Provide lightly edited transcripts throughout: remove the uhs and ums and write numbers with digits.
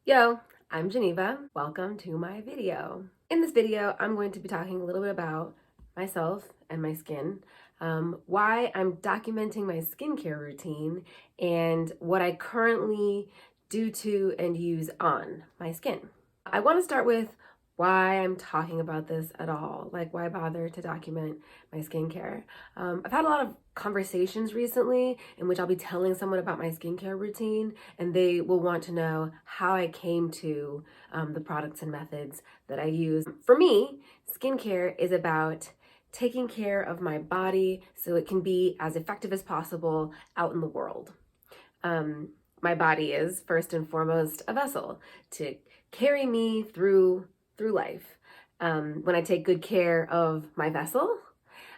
Yo, I'm Geneva. Welcome to my video. In this video, I'm going to be talking a little bit about myself and my skin, why I'm documenting my skincare routine, and what I currently do to and use on my skin. I want to start with why I'm talking about this at all. Like, why bother to document my skincare? I've had a lot of conversations recently in which I'll be telling someone about my skincare routine, and they will want to know how I came to the products and methods that I use. For me, skincare is about taking care of my body so it can be as effective as possible out in the world. My body is first and foremost a vessel to carry me through life. When I take good care of my vessel,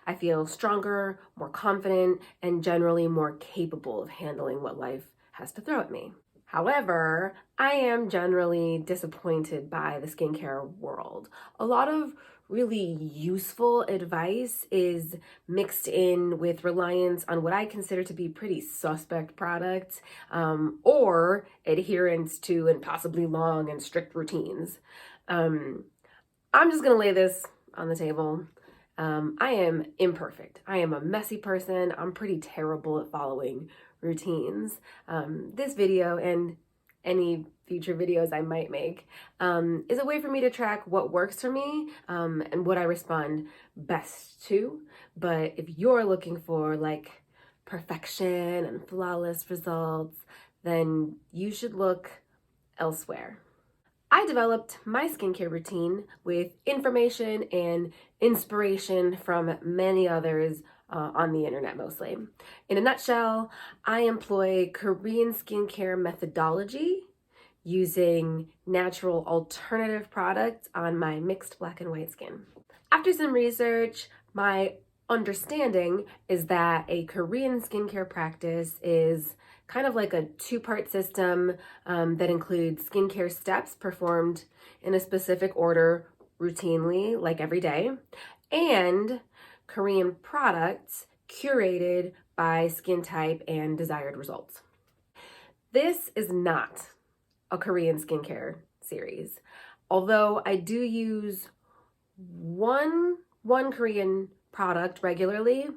I feel stronger, more confident, and generally more capable of handling what life has to throw at me. However, I am generally disappointed by the skincare world. A lot of really useful advice is mixed in with reliance on what I consider to be pretty suspect products, or adherence to impossibly long and strict routines. I'm just gonna lay this on the table. I am imperfect. I am a messy person. I'm pretty terrible at following routines. This video and any future videos I might make is a way for me to track what works for me and what I respond best to. But if you're looking for like perfection and flawless results, then you should look elsewhere. I developed my skincare routine with information and inspiration from many others on the internet mostly. In a nutshell, I employ Korean skincare methodology using natural alternative products on my mixed black and white skin. After some research, my understanding is that a Korean skincare practice is kind of like a two-part system that includes skincare steps performed in a specific order routinely, like every day, and Korean products curated by skin type and desired results. This is not a Korean skincare series, although I do use one Korean product regularly.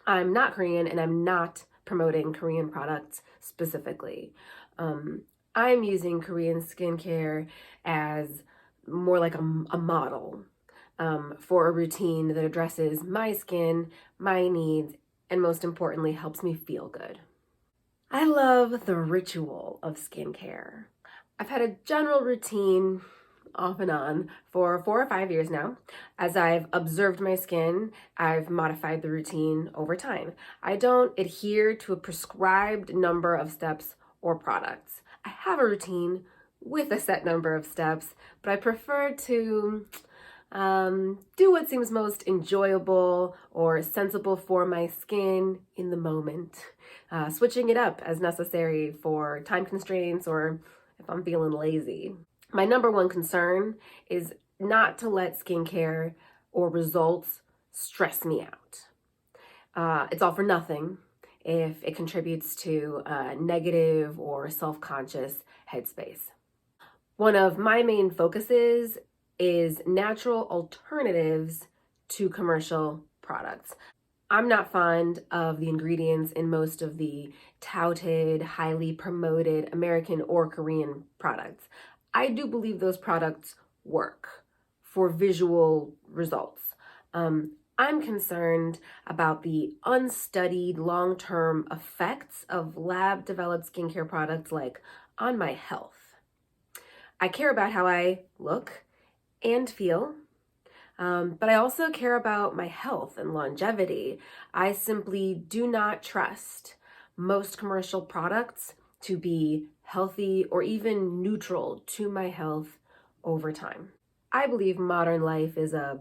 I'm not Korean and I'm not promoting Korean products specifically. I'm using Korean skincare as more like a model for a routine that addresses my skin, my needs, and most importantly, helps me feel good. I love the ritual of skincare. I've had a general routine off and on for 4 or 5 years now. As I've observed my skin, I've modified the routine over time. I don't adhere to a prescribed number of steps or products. I have a routine with a set number of steps, but I prefer to do what seems most enjoyable or sensible for my skin in the moment, switching it up as necessary for time constraints or if I'm feeling lazy. My number one concern is not to let skincare or results stress me out. It's all for nothing if it contributes to a negative or self-conscious headspace. One of my main focuses is natural alternatives to commercial products. I'm not fond of the ingredients in most of the touted, highly promoted American or Korean products. I do believe those products work for visual results. I'm concerned about the unstudied long-term effects of lab-developed skincare products like on my health. I care about how I look and feel, but I also care about my health and longevity. I simply do not trust most commercial products to be healthy or even neutral to my health over time. I believe modern life is a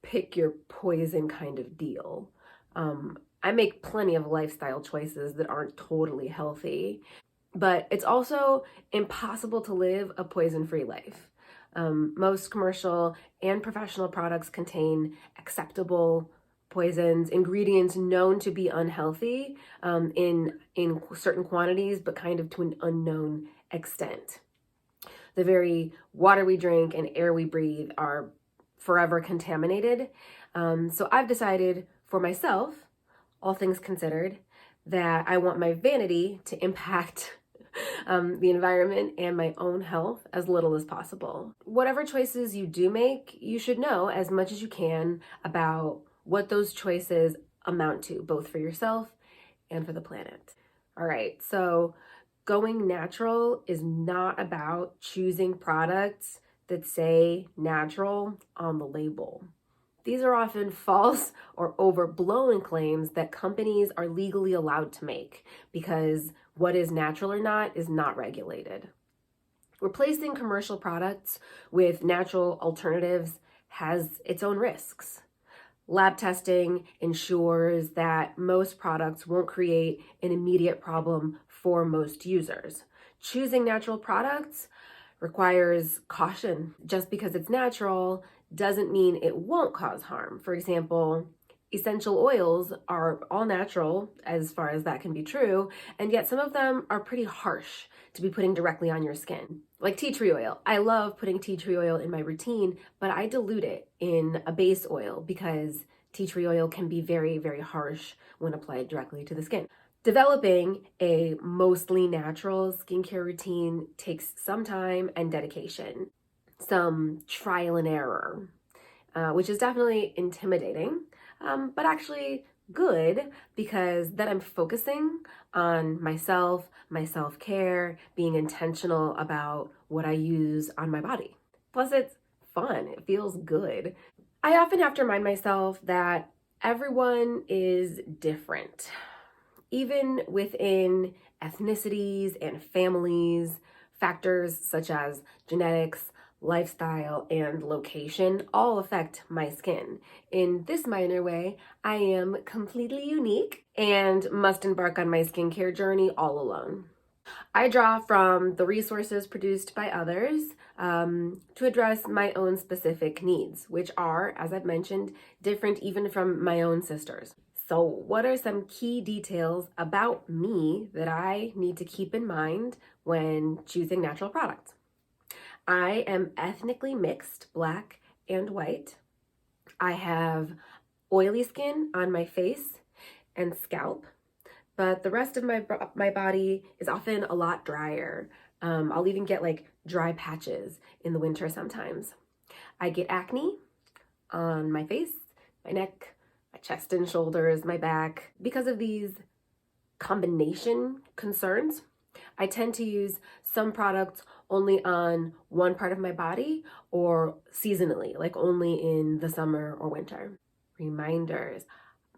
pick your poison kind of deal. I make plenty of lifestyle choices that aren't totally healthy, but it's also impossible to live a poison-free life. Most commercial and professional products contain acceptable poisons, ingredients known to be unhealthy in certain quantities, but kind of to an unknown extent. The very water we drink and air we breathe are forever contaminated. So I've decided for myself, all things considered, that I want my vanity to impact the environment and my own health as little as possible. Whatever choices you do make, you should know as much as you can about what those choices amount to, both for yourself and for the planet. All right, so going natural is not about choosing products that say natural on the label. These are often false or overblown claims that companies are legally allowed to make because what is natural or not is not regulated. Replacing commercial products with natural alternatives has its own risks. Lab testing ensures that most products won't create an immediate problem for most users. Choosing natural products requires caution. Just because it's natural doesn't mean it won't cause harm. For example, essential oils are all natural as far as that can be true, and yet some of them are pretty harsh to be putting directly on your skin. Like tea tree oil. I love putting tea tree oil in my routine, but I dilute it in a base oil because tea tree oil can be very, very harsh when applied directly to the skin. Developing a mostly natural skincare routine takes some time and dedication, some trial and error, which is definitely intimidating, but actually good because then I'm focusing on myself, my self-care, being intentional about what I use on my body. Plus, it's fun. It feels good. I often have to remind myself that everyone is different. Even within ethnicities and families, factors such as genetics, lifestyle, and location all affect my skin. In this minor way, I am completely unique and must embark on my skincare journey all alone. I draw from the resources produced by others to address my own specific needs, which are, as I've mentioned, different even from my own sisters. So what are some key details about me that I need to keep in mind when choosing natural products? I am ethnically mixed, black and white. I have oily skin on my face and scalp, but the rest of my body is often a lot drier. I'll even get like dry patches in the winter sometimes. I get acne on my face, my neck, my chest and shoulders, my back. Because of these combination concerns, I tend to use some products only on one part of my body or seasonally, like only in the summer or winter. Reminders.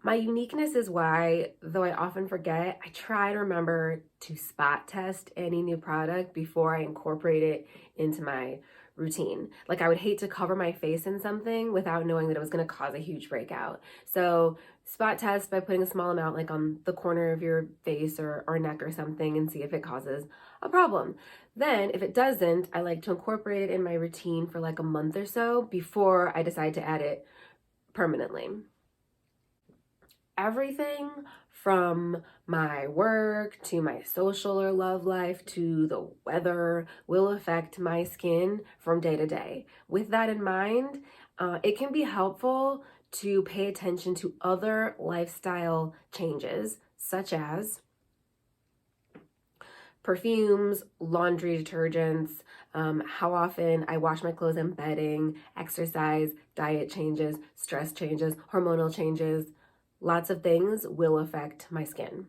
My uniqueness is why, though I often forget, I try to remember to spot test any new product before I incorporate it into my routine. Like I would hate to cover my face in something without knowing that it was going to cause a huge breakout. So spot test by putting a small amount like on the corner of your face or neck or something and see if it causes a problem. Then if it doesn't, I like to incorporate it in my routine for like a month or so before I decide to add it permanently. Everything from my work to my social or love life to the weather will affect my skin from day to day. With that in mind, it can be helpful to pay attention to other lifestyle changes, such as perfumes, laundry detergents, how often I wash my clothes and bedding, exercise, diet changes, stress changes, hormonal changes. Lots of things will affect my skin.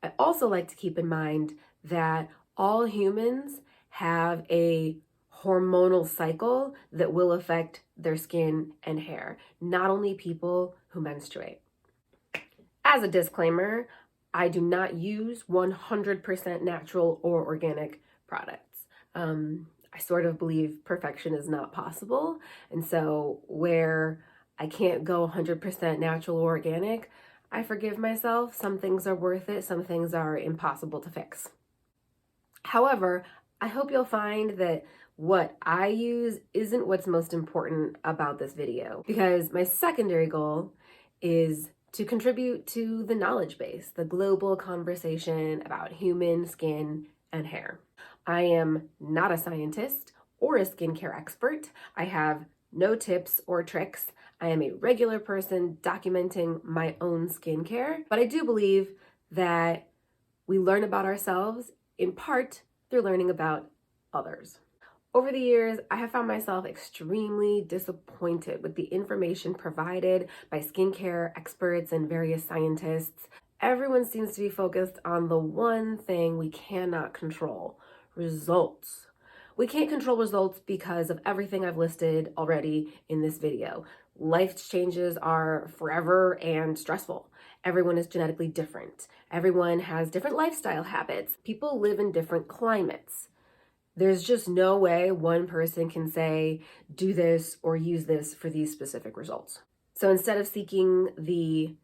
I also like to keep in mind that all humans have a hormonal cycle that will affect their skin and hair, not only people who menstruate. As a disclaimer, I do not use 100% natural or organic products. I sort of believe perfection is not possible, and so where I can't go 100% natural or organic, I forgive myself. Some things are worth it, some things are impossible to fix. However, I hope you'll find that what I use isn't what's most important about this video, because my secondary goal is to contribute to the knowledge base, the global conversation about human skin and hair. I am not a scientist or a skincare expert. I have no tips or tricks. I am a regular person documenting my own skincare, but I do believe that we learn about ourselves in part through learning about others. Over the years, I have found myself extremely disappointed with the information provided by skincare experts and various scientists. Everyone seems to be focused on the one thing we cannot control: results. We can't control results because of everything I've listed already in this video. Life changes are forever and stressful. Everyone is genetically different. Everyone has different lifestyle habits. People live in different climates. There's just no way one person can say, do this or use this for these specific results. So instead of seeking the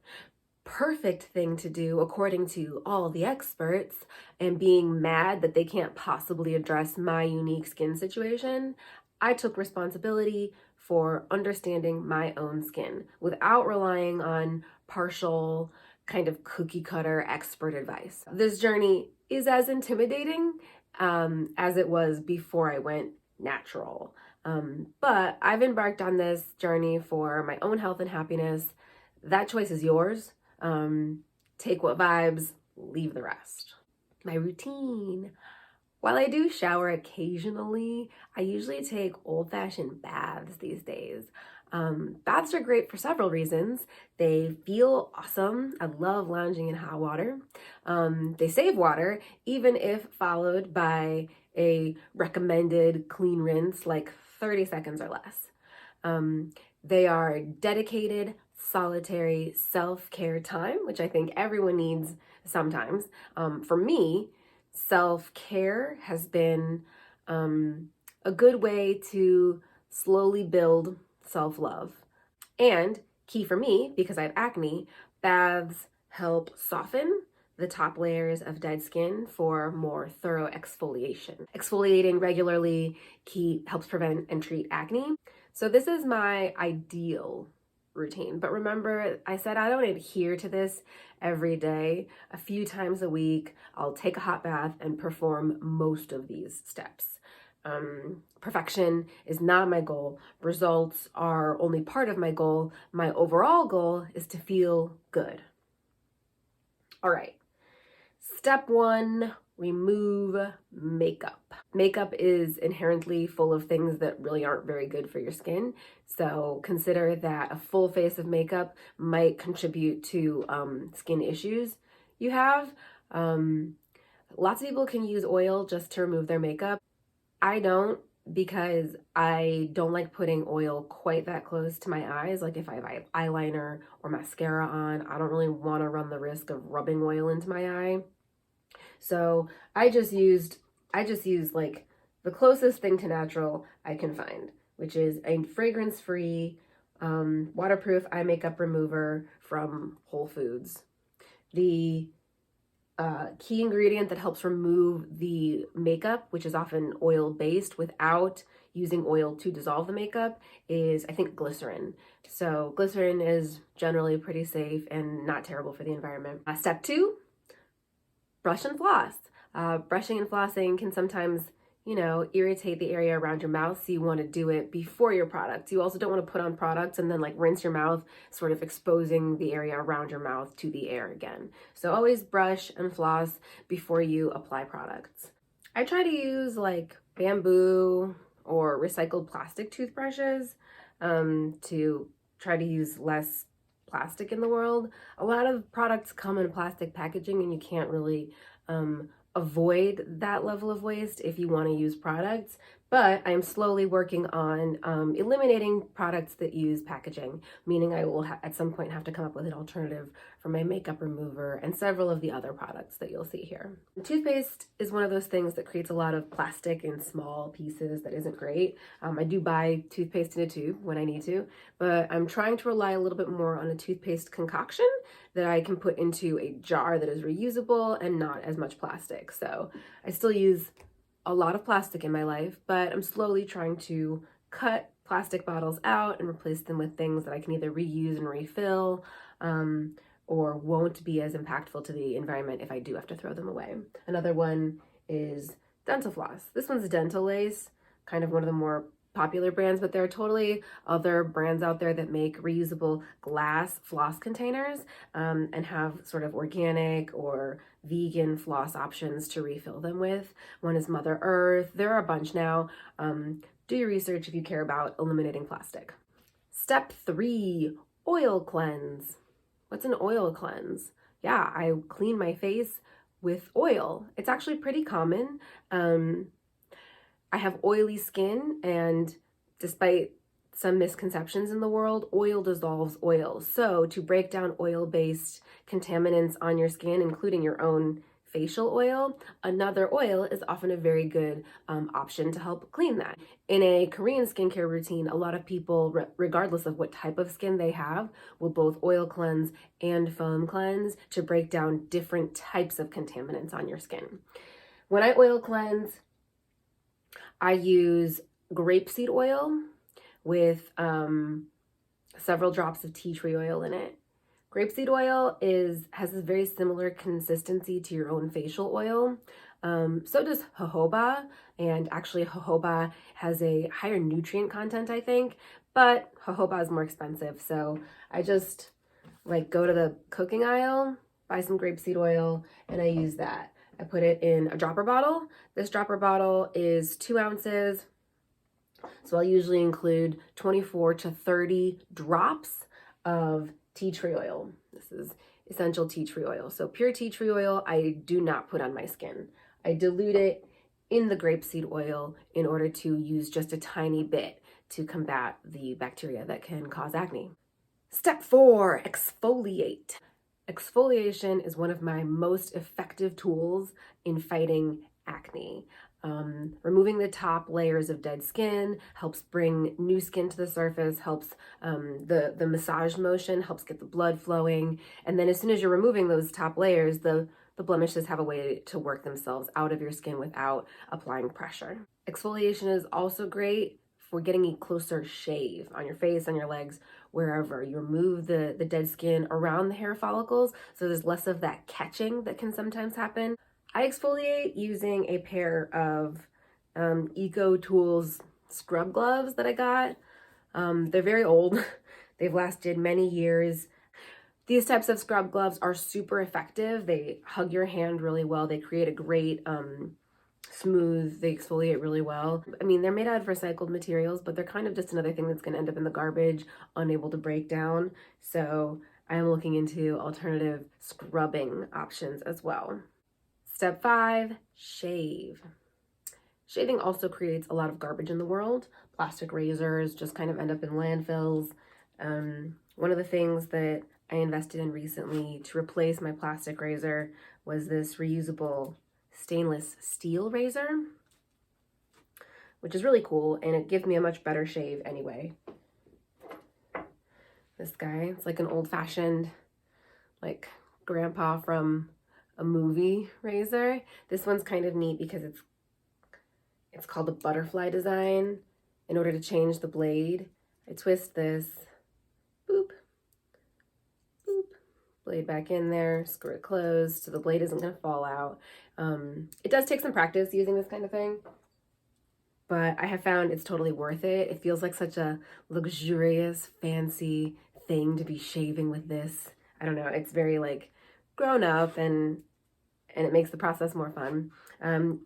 perfect thing to do according to all the experts and being mad that they can't possibly address my unique skin situation, I took responsibility for understanding my own skin without relying on partial kind of cookie cutter expert advice. This journey is as intimidating as it was before I went natural. But I've embarked on this journey for my own health and happiness. That choice is yours. Take what vibes, leave the rest. My routine. While I do shower occasionally, I usually take old-fashioned baths these days. Baths are great for several reasons. They feel awesome. I love lounging in hot water. They save water, even if followed by a recommended clean rinse, like 30 seconds or less. They are dedicated, solitary self-care time, which I think everyone needs sometimes. For me, self-care has been a good way to slowly build self-love. And key for me, because I have acne, baths help soften the top layers of dead skin for more thorough exfoliation. Exfoliating regularly helps prevent and treat acne. So this is my ideal routine. But remember, I said I don't adhere to this every day. A few times a week, I'll take a hot bath and perform most of these steps. Perfection is not my goal. Results are only part of my goal. My overall goal is to feel good. All right. Step 1, remove makeup. Makeup is inherently full of things that really aren't very good for your skin. So consider that a full face of makeup might contribute to skin issues you have. Lots of people can use oil just to remove their makeup. I don't, because I don't like putting oil quite that close to my eyes. Like if I have eyeliner or mascara on, I don't really want to run the risk of rubbing oil into my eye. So I just use like the closest thing to natural I can find, which is a fragrance-free, waterproof eye makeup remover from Whole Foods. The key ingredient that helps remove the makeup, which is often oil-based without using oil to dissolve the makeup, is, I think, glycerin. So glycerin is generally pretty safe and not terrible for the environment. Step 2, brush and floss. Brushing and flossing can sometimes, irritate the area around your mouth, so you want to do it before your products. You also don't want to put on products and then like rinse your mouth, sort of exposing the area around your mouth to the air again. So always brush and floss before you apply products. I try to use like bamboo or recycled plastic toothbrushes to try to use less plastic in the world. A lot of products come in plastic packaging and you can't really avoid that level of waste if you want to use products, but I'm slowly working on eliminating products that use packaging, meaning I will at some point have to come up with an alternative for my makeup remover and several of the other products that you'll see here. Toothpaste is one of those things that creates a lot of plastic in small pieces that isn't great. I do buy toothpaste in a tube when I need to, but I'm trying to rely a little bit more on a toothpaste concoction that I can put into a jar that is reusable and not as much plastic. So I still use a lot of plastic in my life, but I'm slowly trying to cut plastic bottles out and replace them with things that I can either reuse and refill, or won't be as impactful to the environment if I do have to throw them away. Another one is dental floss. This one's dental lace, kind of one of the more popular brands, but there are totally other brands out there that make reusable glass floss containers and have sort of organic or vegan floss options to refill them with. One is Mother Earth. There are a bunch now. Do your research if you care about eliminating plastic. Step 3, oil cleanse. What's an oil cleanse? Yeah, I clean my face with oil. It's actually pretty common. I have oily skin, and despite some misconceptions in the world, oil dissolves oil. So to break down oil-based contaminants on your skin, including your own facial oil, another oil is often a very good option to help clean that. In a Korean skincare routine, a lot of people, regardless of what type of skin they have, will both oil cleanse and foam cleanse to break down different types of contaminants on your skin. When I oil cleanse, I use grapeseed oil with several drops of tea tree oil in it. Grapeseed oil has a very similar consistency to your own facial oil. So does jojoba, and actually jojoba has a higher nutrient content, I think, but jojoba is more expensive. So I just go to the cooking aisle, buy some grapeseed oil, and I use that. I put it in a dropper bottle. This dropper bottle is 2 ounces. So I'll usually include 24 to 30 drops of tea tree oil. This is essential tea tree oil. So pure tea tree oil, I do not put on my skin. I dilute it in the grapeseed oil in order to use just a tiny bit to combat the bacteria that can cause acne. Step 4, exfoliate. Exfoliation is one of my most effective tools in fighting acne. Removing the top layers of dead skin helps bring new skin to the surface, helps the massage motion, helps get the blood flowing. And then as soon as you're removing those top layers, the blemishes have a way to work themselves out of your skin without applying pressure. Exfoliation is also great for getting a closer shave on your face, on your legs, wherever. You remove the dead skin around the hair follicles, so there's less of that catching that can sometimes happen. I exfoliate using a pair of EcoTools scrub gloves that I got. They're very old. They've lasted many years. These types of scrub gloves are super effective. They hug your hand really well. They create a great smooth, they exfoliate really well. I mean, they're made out of recycled materials, but they're kind of just another thing that's going to end up in the garbage, unable to break down. So I'm looking into alternative scrubbing options as well. Step 5, shave. Shaving also creates a lot of garbage in the world. Plastic razors just kind of end up in landfills. One of the things that I invested in recently to replace my plastic razor was this reusable stainless steel razor, which is really cool, and it gives me a much better shave anyway. This guy, it's like an old-fashioned, like grandpa from a movie razor. This one's kind of neat because it's called the butterfly design. In order to change the blade, I twist this, boop, boop, blade back in there, screw it closed so the blade isn't going to fall out. It does take some practice using this kind of thing, but I have found it's totally worth it. It feels like such a luxurious, fancy thing to be shaving with this. I don't know, it's very like grown up, and it makes the process more fun.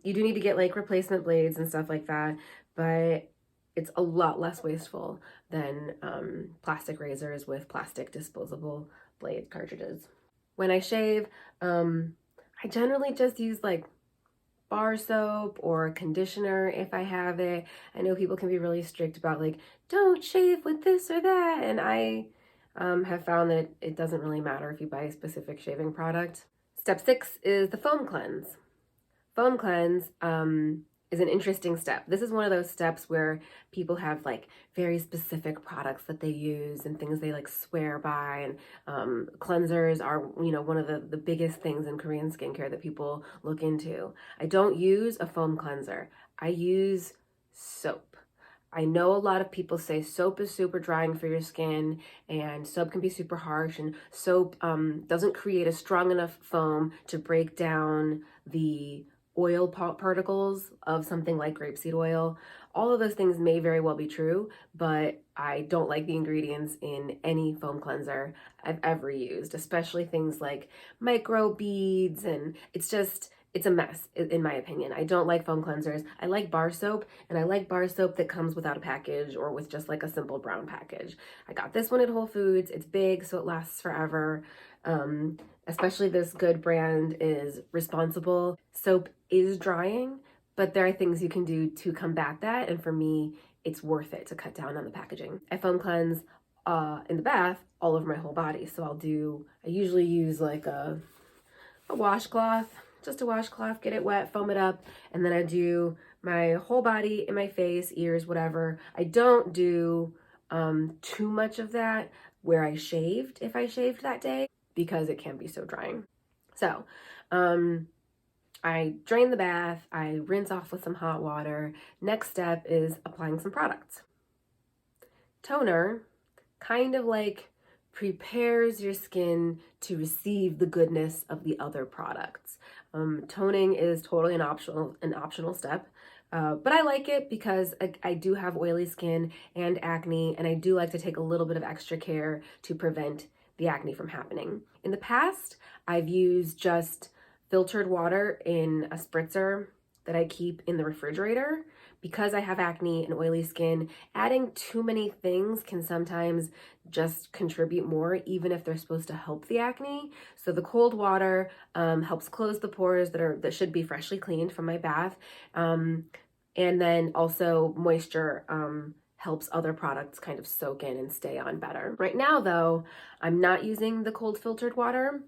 You do need to get like replacement blades and stuff like that, but it's a lot less wasteful than plastic razors with plastic disposable blade cartridges. When I shave, I generally just use like bar soap or conditioner if I have it. I know people can be really strict about like, don't shave with this or that, and I have found that it doesn't really matter if you buy a specific shaving product. Step 6 is the foam cleanse. Foam cleanse is an interesting step. This is one of those steps where people have like very specific products that they use and things they like swear by, and cleansers are, you know, one of the biggest things in Korean skincare that people look into. I don't use a foam cleanser. I use soap. I know a lot of people say soap is super drying for your skin, and soap can be super harsh, and soap doesn't create a strong enough foam to break down the oil particles of something like grapeseed oil. All of those things may very well be true, but I don't like the ingredients in any foam cleanser I've ever used, especially things like microbeads, and it's a mess in my opinion. I don't like foam cleansers. I like bar soap, and I like bar soap that comes without a package or with just like a simple brown package. I got this one at Whole Foods. It's big, so it lasts forever. Especially this Good brand is responsible. Soap is drying, but there are things you can do to combat that, and for me, it's worth it to cut down on the packaging. I foam cleanse in the bath all over my whole body, so I usually use like a washcloth, just a washcloth, get it wet, foam it up, and then I do my whole body, in my face, ears, whatever. I don't do too much of that where I shaved, if I shaved that day, because it can be so drying. So, I drain the bath, I rinse off with some hot water. Next step is applying some products. Toner kind of like prepares your skin to receive the goodness of the other products. Toning is totally an optional step, but I like it because I do have oily skin and acne, and I do like to take a little bit of extra care to prevent the acne from happening. In the past, I've used just filtered water in a spritzer that I keep in the refrigerator. Because I have acne and oily skin, adding too many things can sometimes just contribute more, even if they're supposed to help the acne. So the cold water helps close the pores that should be freshly cleaned from my bath. And then also moisture helps other products kind of soak in and stay on better. Right now though, I'm not using the cold filtered water.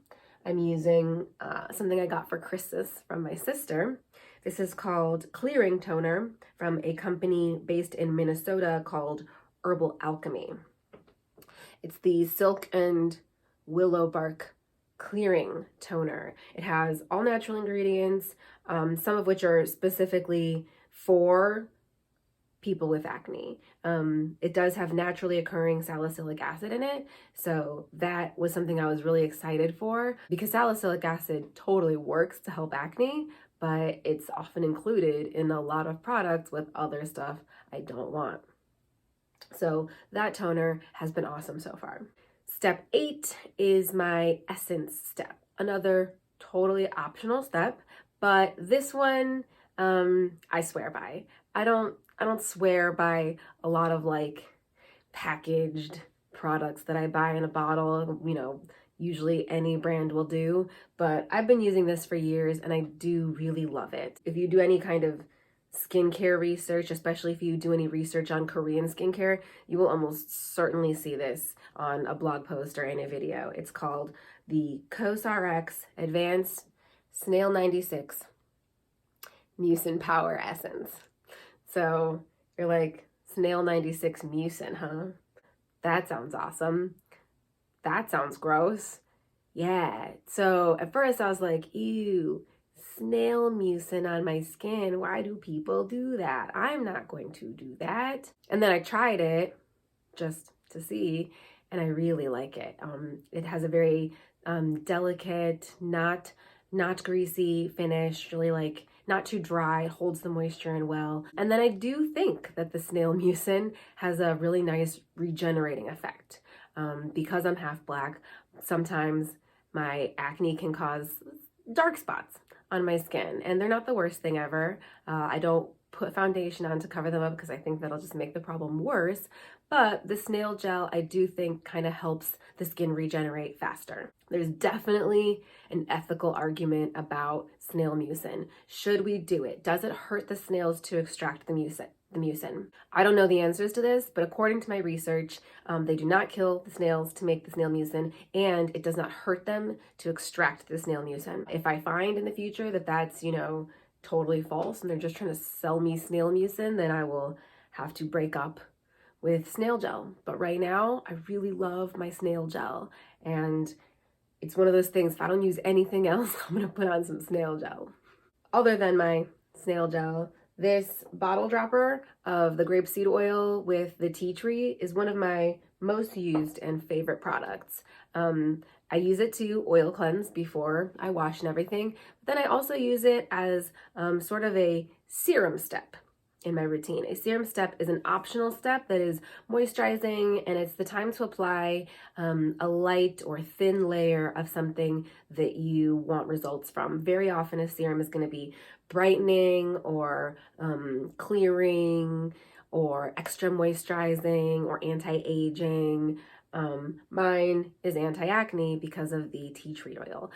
I'm using something I got for Christmas from my sister. This is called Clearing Toner from a company based in Minnesota called Herbal Alchemy. It's the Silk and Willow Bark Clearing Toner. It has all natural ingredients, some of which are specifically for people with acne. It does have naturally occurring salicylic acid in it, so that was something I was really excited for, because salicylic acid totally works to help acne, but it's often included in a lot of products with other stuff I don't want. So that toner has been awesome so far. Step 8 is my essence step, another totally optional step, but this one I swear by. I don't swear by a lot of like packaged products that I buy in a bottle, usually any brand will do, but I've been using this for years and I do really love it. If you do any kind of skincare research, especially if you do any research on Korean skincare, you will almost certainly see this on a blog post or in a video. It's called the COSRX Advanced Snail 96 Mucin Power Essence. So you're like, Snail 96 Mucin, huh? That sounds awesome. That sounds gross. Yeah. So at first I was like, ew, snail mucin on my skin. Why do people do that? I'm not going to do that. And then I tried it just to see, and I really like it. It has a very delicate, not greasy finish, really like not too dry, holds the moisture in well. And then I do think that the snail mucin has a really nice regenerating effect. Because I'm half black, sometimes my acne can cause dark spots on my skin, and they're not the worst thing ever. I don't put foundation on to cover them up because I think that'll just make the problem worse. But the snail gel, I do think, kind of helps the skin regenerate faster. There's definitely an ethical argument about snail mucin. Should we do it? Does it hurt the snails to extract the mucin? I don't know the answers to this, but according to my research, they do not kill the snails to make the snail mucin, and it does not hurt them to extract the snail mucin. If I find in the future that that's, totally false and they're just trying to sell me snail mucin, then I will have to break up with snail gel. But right now, I really love my snail gel, and it's one of those things, if I don't use anything else, I'm gonna put on some snail gel. Other than my snail gel, this bottle dropper of the grapeseed oil with the tea tree is one of my most used and favorite products. I use it to oil cleanse before I wash and everything. But then I also use it as sort of a serum step in my routine. A serum step is an optional step that is moisturizing, and it's the time to apply a light or thin layer of something that you want results from. Very often a serum is going to be brightening or clearing or extra moisturizing or anti-aging. Mine is anti-acne because of the tea tree oil.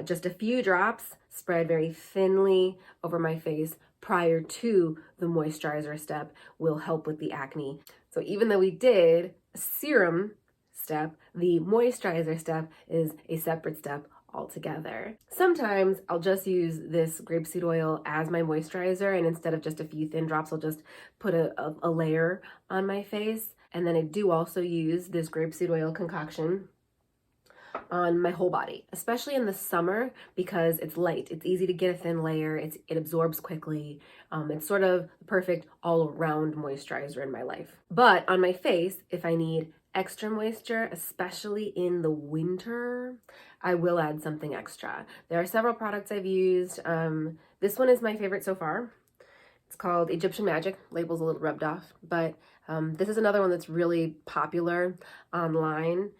Just a few drops spread very thinly over my face prior to the moisturizer step will help with the acne. So even though we did a serum step, the moisturizer step is a separate step altogether. Sometimes I'll just use this grapeseed oil as my moisturizer, and instead of just a few thin drops, I'll just put a layer on my face. And then I do also use this grapeseed oil concoction on my whole body, especially in the summer because it's light. It's easy to get a thin layer. It absorbs quickly. It's sort of the perfect all-around moisturizer in my life. But on my face, if I need extra moisture, especially in the winter, I will add something extra. There are several products I've used. This one is my favorite so far. It's called Egyptian Magic. Label's a little rubbed off, but this is another one that's really popular online.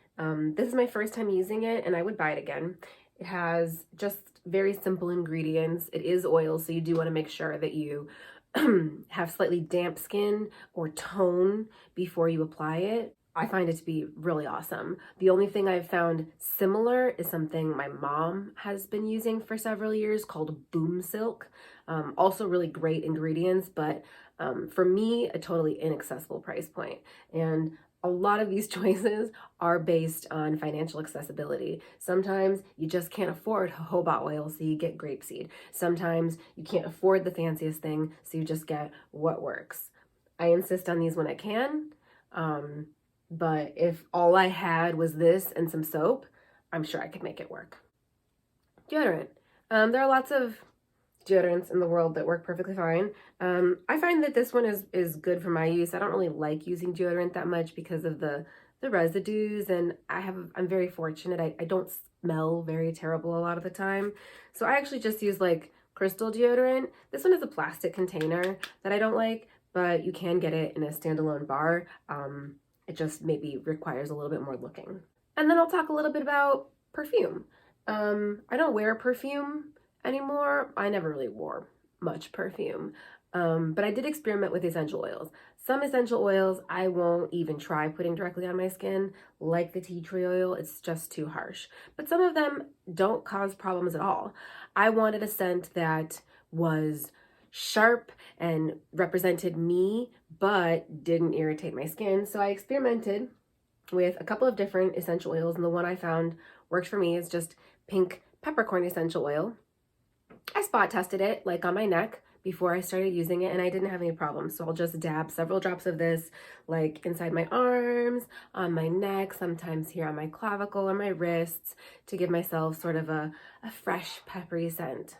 This is my first time using it, and I would buy it again. It has just very simple ingredients. It is oil, so you do want to make sure that you have slightly damp skin or tone before you apply it. I find it to be really awesome. The only thing I've found similar is something my mom has been using for several years called Boom Silk. Also really great ingredients, but for me, a totally inaccessible price point. And a lot of these choices are based on financial accessibility. Sometimes you just can't afford jojoba oil, so you get grapeseed. Sometimes you can't afford the fanciest thing, so you just get what works. I insist on these when I can. But if all I had was this and some soap, I'm sure I could make it work. Deodorant. There are lots of deodorants in the world that work perfectly fine. I find that this one is good for my use. I don't really like using deodorant that much because of the residues, and I'm very fortunate. I don't smell very terrible a lot of the time. So I actually just use like crystal deodorant. This one is a plastic container that I don't like, but you can get it in a standalone bar. It just maybe requires a little bit more looking. And then I'll talk a little bit about perfume. I don't wear perfume anymore. I never really wore much perfume, but I did experiment with essential oils. Some essential oils I won't even try putting directly on my skin, like the tea tree oil. It's just too harsh. But some of them don't cause problems at all. I wanted a scent that was sharp and represented me, but didn't irritate my skin. So I experimented with a couple of different essential oils, and the one I found worked for me is just pink peppercorn essential oil. I spot tested it like on my neck before I started using it, and I didn't have any problems. So I'll just dab several drops of this like inside my arms, on my neck, sometimes here on my clavicle or my wrists to give myself sort of a fresh peppery scent.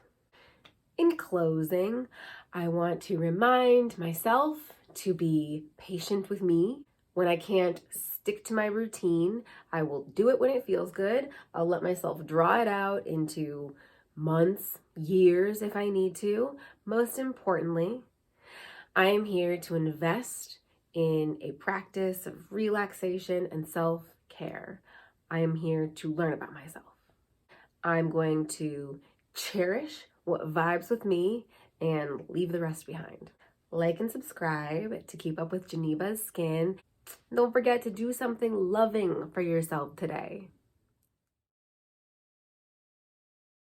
In closing, I want to remind myself to be patient with me. When I can't stick to my routine, I will do it when it feels good. I'll let myself draw it out into months, years if I need to. Most importantly, I am here to invest in a practice of relaxation and self-care. I am here to learn about myself. I'm going to cherish what vibes with me and leave the rest behind. Like and subscribe to keep up with Geneva's Skin. Don't forget to do something loving for yourself today.